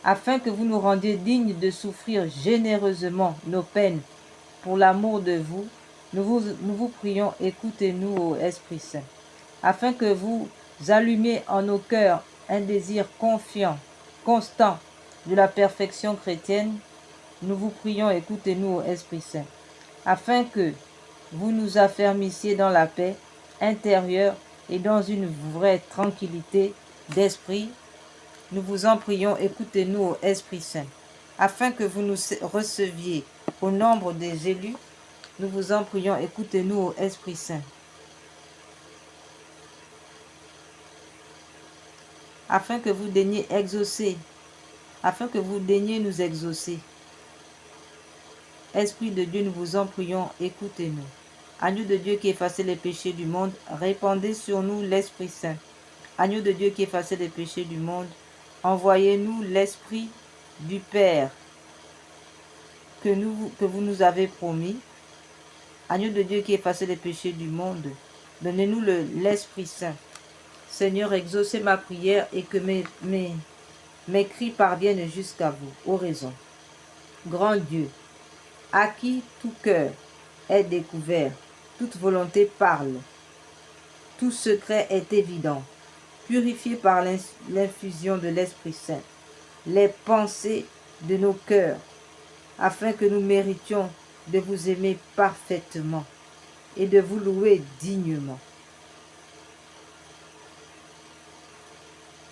Afin que vous nous rendiez dignes de souffrir généreusement nos peines pour l'amour de vous, nous vous prions, écoutez-nous, ô Esprit Saint. Afin que vous allumiez en nos cœurs un désir confiant, constant de la perfection chrétienne, nous vous prions, écoutez-nous, ô Esprit Saint. Afin que vous nous affermissiez dans la paix intérieure et dans une vraie tranquillité d'esprit, nous vous en prions, écoutez-nous, ô Esprit Saint. Afin que vous nous receviez au nombre des élus, nous vous en prions, écoutez-nous, ô Esprit Saint. Afin que vous daigniez nous exaucer. Esprit de Dieu, nous vous en prions, écoutez-nous. Agneau de Dieu qui effacez les péchés du monde, répandez sur nous l'Esprit Saint. Agneau de Dieu qui effacez les péchés du monde, envoyez-nous l'Esprit du Père que vous nous avez promis. Agneau de Dieu qui effacez les péchés du monde, donnez-nous l'Esprit Saint. Seigneur, exaucez ma prière et que mes cris parviennent jusqu'à vous. Oraison. Grand Dieu, à qui tout cœur est découvert, toute volonté parle, tout secret est évident. Purifiez par l'infusion de l'Esprit Saint les pensées de nos cœurs, afin que nous méritions de vous aimer parfaitement et de vous louer dignement.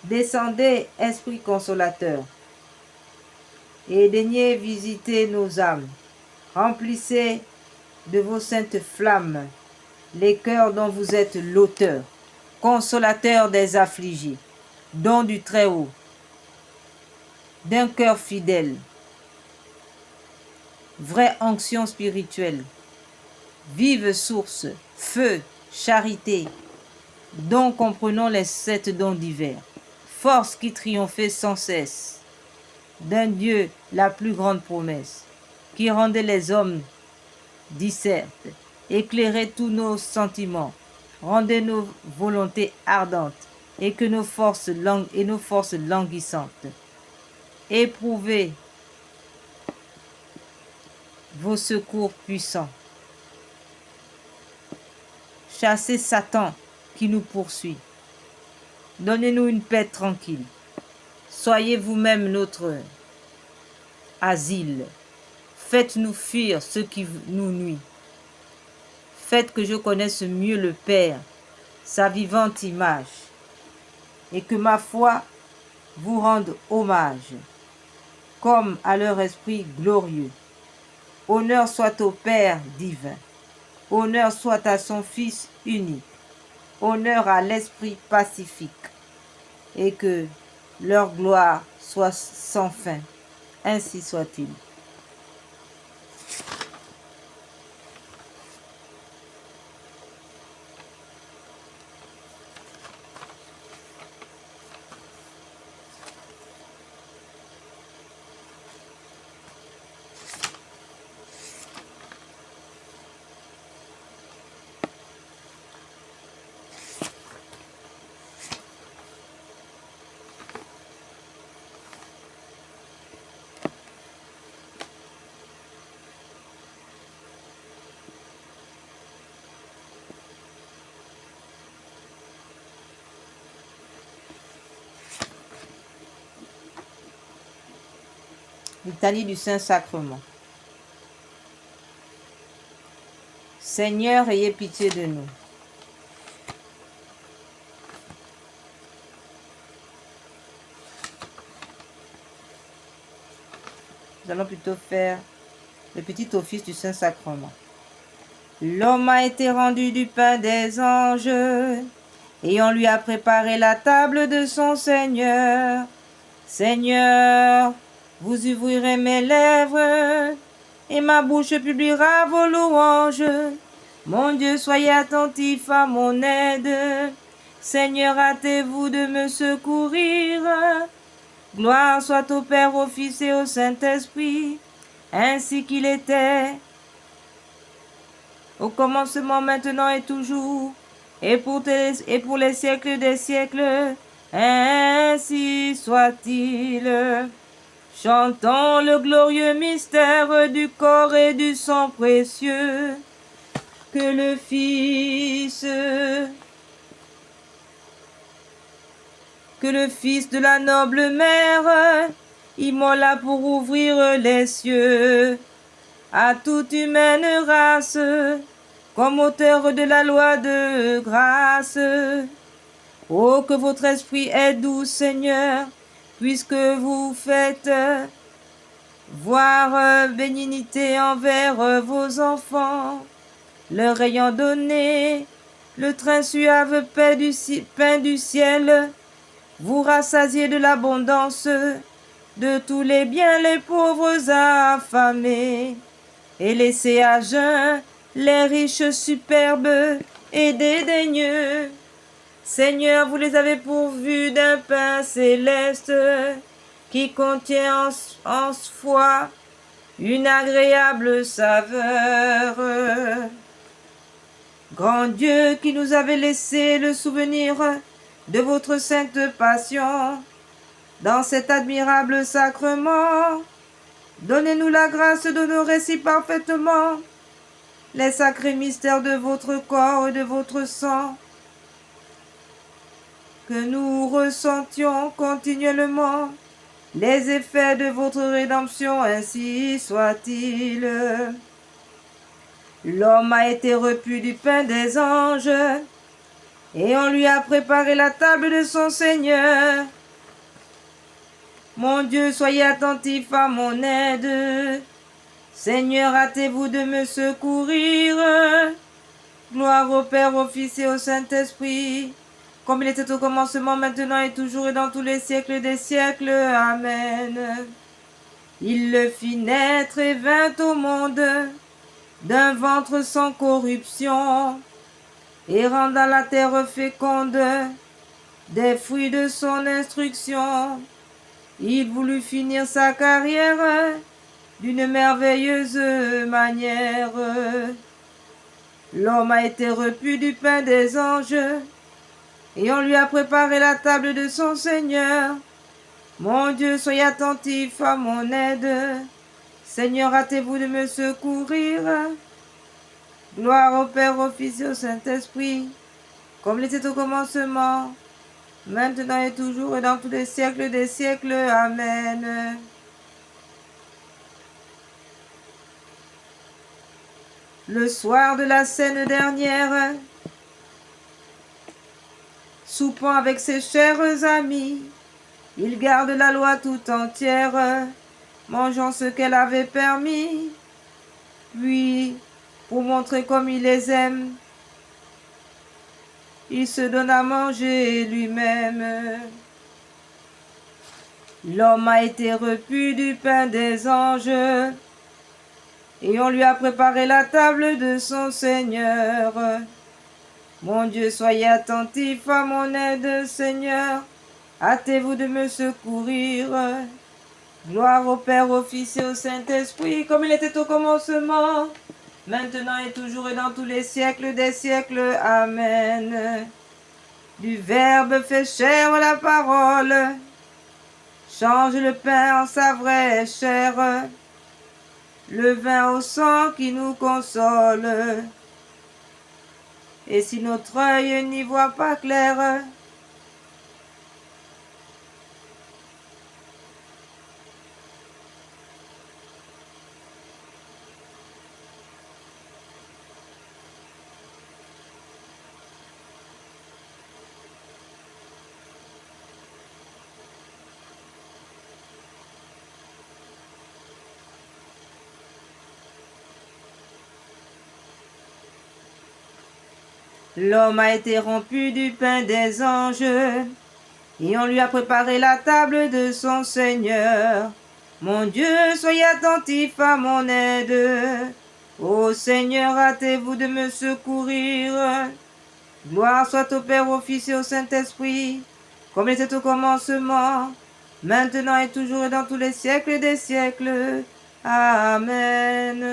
Descendez, Esprit consolateur, et daignez visiter nos âmes. Remplissez de vos saintes flammes les cœurs dont vous êtes l'auteur, consolateur des affligés, don du Très-Haut, d'un cœur fidèle, vraie onction spirituelle, vive source, feu, charité, dont comprenons les 7 dons divers, force qui triomphait sans cesse, d'un Dieu la plus grande promesse, qui rendait les hommes discertes, éclairait tous nos sentiments, rendait nos volontés ardentes, et que nos forces languissantes. Éprouvez vos secours puissants. Chassez Satan qui nous poursuit. Donnez-nous une paix tranquille. Soyez vous-même notre asile. Faites-nous fuir ceux qui nous nuisent. Faites que je connaisse mieux le Père, sa vivante image, et que ma foi vous rende hommage, comme à leur esprit glorieux. Honneur soit au Père divin, honneur soit à son Fils unique, honneur à l'Esprit pacifique, et que leur gloire soit sans fin. Ainsi soit-il. Litanie du Saint-Sacrement. Seigneur, ayez pitié de nous. Nous allons plutôt faire le petit office du Saint-Sacrement. L'homme a été rendu du pain des anges, et on lui a préparé la table de son Seigneur. Seigneur, vous ouvrirez mes lèvres, et ma bouche publiera vos louanges. Mon Dieu, soyez attentif à mon aide. Seigneur, hâtez-vous de me secourir. Gloire soit au Père, au Fils et au Saint-Esprit, ainsi qu'il était au commencement, maintenant et toujours, et pour les siècles des siècles. Ainsi soit-il. Chantons le glorieux mystère du corps et du sang précieux que le Fils de la noble mère immola pour ouvrir les cieux à toute humaine race, comme auteur de la loi de grâce. Oh, que votre esprit est doux, Seigneur, puisque vous faites voir bénignité envers vos enfants, leur ayant donné le train suave pain du ciel. Vous rassasiez de l'abondance de tous les biens les pauvres affamés, et laissez à jeun les riches superbes et dédaigneux. Seigneur, vous les avez pourvus d'un pain céleste qui contient en soi une agréable saveur. Grand Dieu qui nous avait laissé le souvenir de votre sainte passion. Dans cet admirable sacrement, donnez-nous la grâce d'honorer si parfaitement les sacrés mystères de votre corps et de votre sang, que nous ressentions continuellement les effets de votre rédemption, ainsi soit-il. L'homme a été repu du pain des anges, et on lui a préparé la table de son Seigneur. Mon Dieu, soyez attentif à mon aide. Seigneur, hâtez-vous de me secourir. Gloire au Père, au Fils et au Saint-Esprit, comme il était au commencement, maintenant et toujours et dans tous les siècles des siècles. Amen. Il le fit naître et vint au monde d'un ventre sans corruption, errant dans la terre féconde des fruits de son instruction. Il voulut finir sa carrière d'une merveilleuse manière. L'homme a été repu du pain des anges, et on lui a préparé la table de son Seigneur. Mon Dieu, soyez attentif à mon aide. Seigneur, hâtez-vous de me secourir. Gloire au Père, au Fils et au Saint-Esprit, comme il était au commencement, maintenant et toujours et dans tous les siècles des siècles. Amen. Le soir de la scène dernière, soupant avec ses chers amis, il garde la loi tout entière, mangeant ce qu'elle avait permis. Puis, pour montrer comme il les aime, il se donne à manger lui-même. L'homme a été repu du pain des anges, et on lui a préparé la table de son Seigneur. Mon Dieu, soyez attentif à mon aide, Seigneur. Hâtez-vous de me secourir. Gloire au Père, au Fils et au Saint-Esprit, comme il était au commencement, maintenant et toujours et dans tous les siècles des siècles. Amen. Du Verbe fait chair la parole, change le pain en sa vraie chair, le vin au sang qui nous console. Et si notre œil n'y voit pas clair, l'homme a été rompu du pain des anges, et on lui a préparé la table de son Seigneur. Mon Dieu, soyez attentif à mon aide. Ô Seigneur, hâtez-vous de me secourir. Gloire soit au Père, au Fils et au Saint-Esprit, comme il était au commencement, maintenant et toujours et dans tous les siècles des siècles. Amen.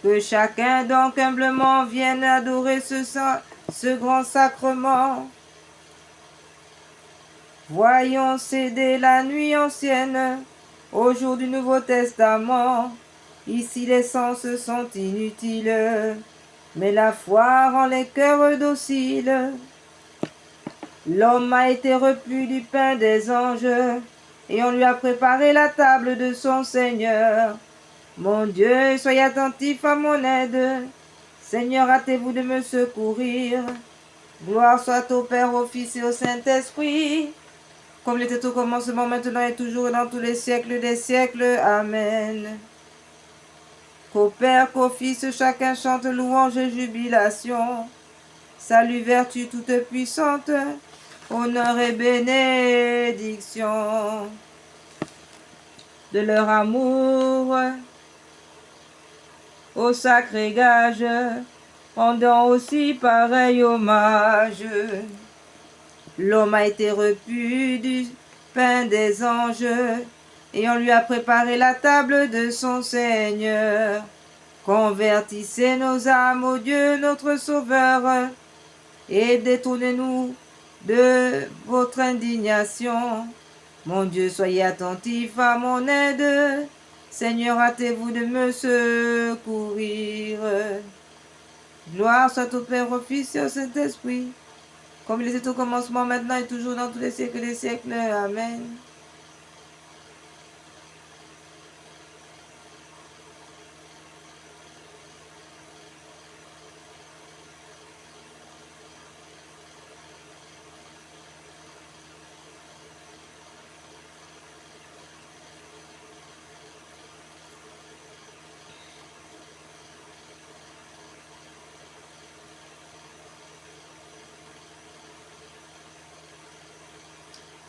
Que chacun donc humblement vienne adorer ce grand sacrement. Voyons céder la nuit ancienne au jour du Nouveau Testament. Ici les sens sont inutiles, mais la foi rend les cœurs dociles. L'homme a été repu du pain des anges, et on lui a préparé la table de son Seigneur. Mon Dieu, soyez attentif à mon aide. Seigneur, hâtez-vous de me secourir. Gloire soit au Père, au Fils et au Saint-Esprit, comme il était au commencement, maintenant et toujours et dans tous les siècles des siècles. Amen. Qu'au Père, qu'au Fils, chacun chante louange et jubilation. Salut, vertu toute puissante, honneur et bénédiction. De leur amour au sacré gage, rendant aussi pareil hommage. L'homme a été repu du pain des anges, et on lui a préparé la table de son Seigneur. Convertissez nos âmes, ô Dieu, notre Sauveur, et détournez-nous de votre indignation. Mon Dieu, soyez attentif à mon aide. Seigneur, hâtez-vous de me secourir. Gloire soit au Père, au Fils et au Saint-Esprit, comme il était au commencement, maintenant et toujours dans tous les siècles des siècles. Amen.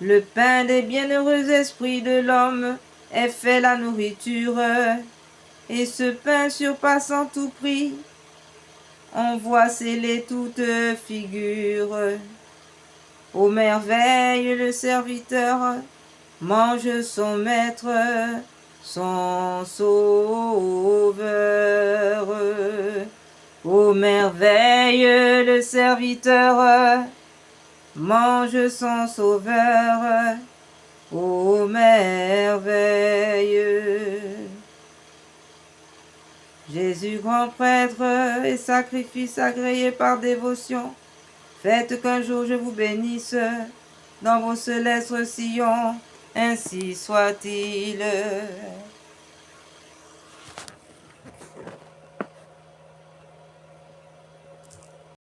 Le pain des bienheureux esprits de l'homme est fait la nourriture, et ce pain surpassant tout prix, on voit sceller toute figure. Ô merveille, le serviteur mange son maître, son sauveur. Ô merveille, le serviteur mange son sauveur, ô merveille. Jésus, grand prêtre et sacrifice agréé par dévotion, faites qu'un jour je vous bénisse dans vos célestes sillons, ainsi soit-il.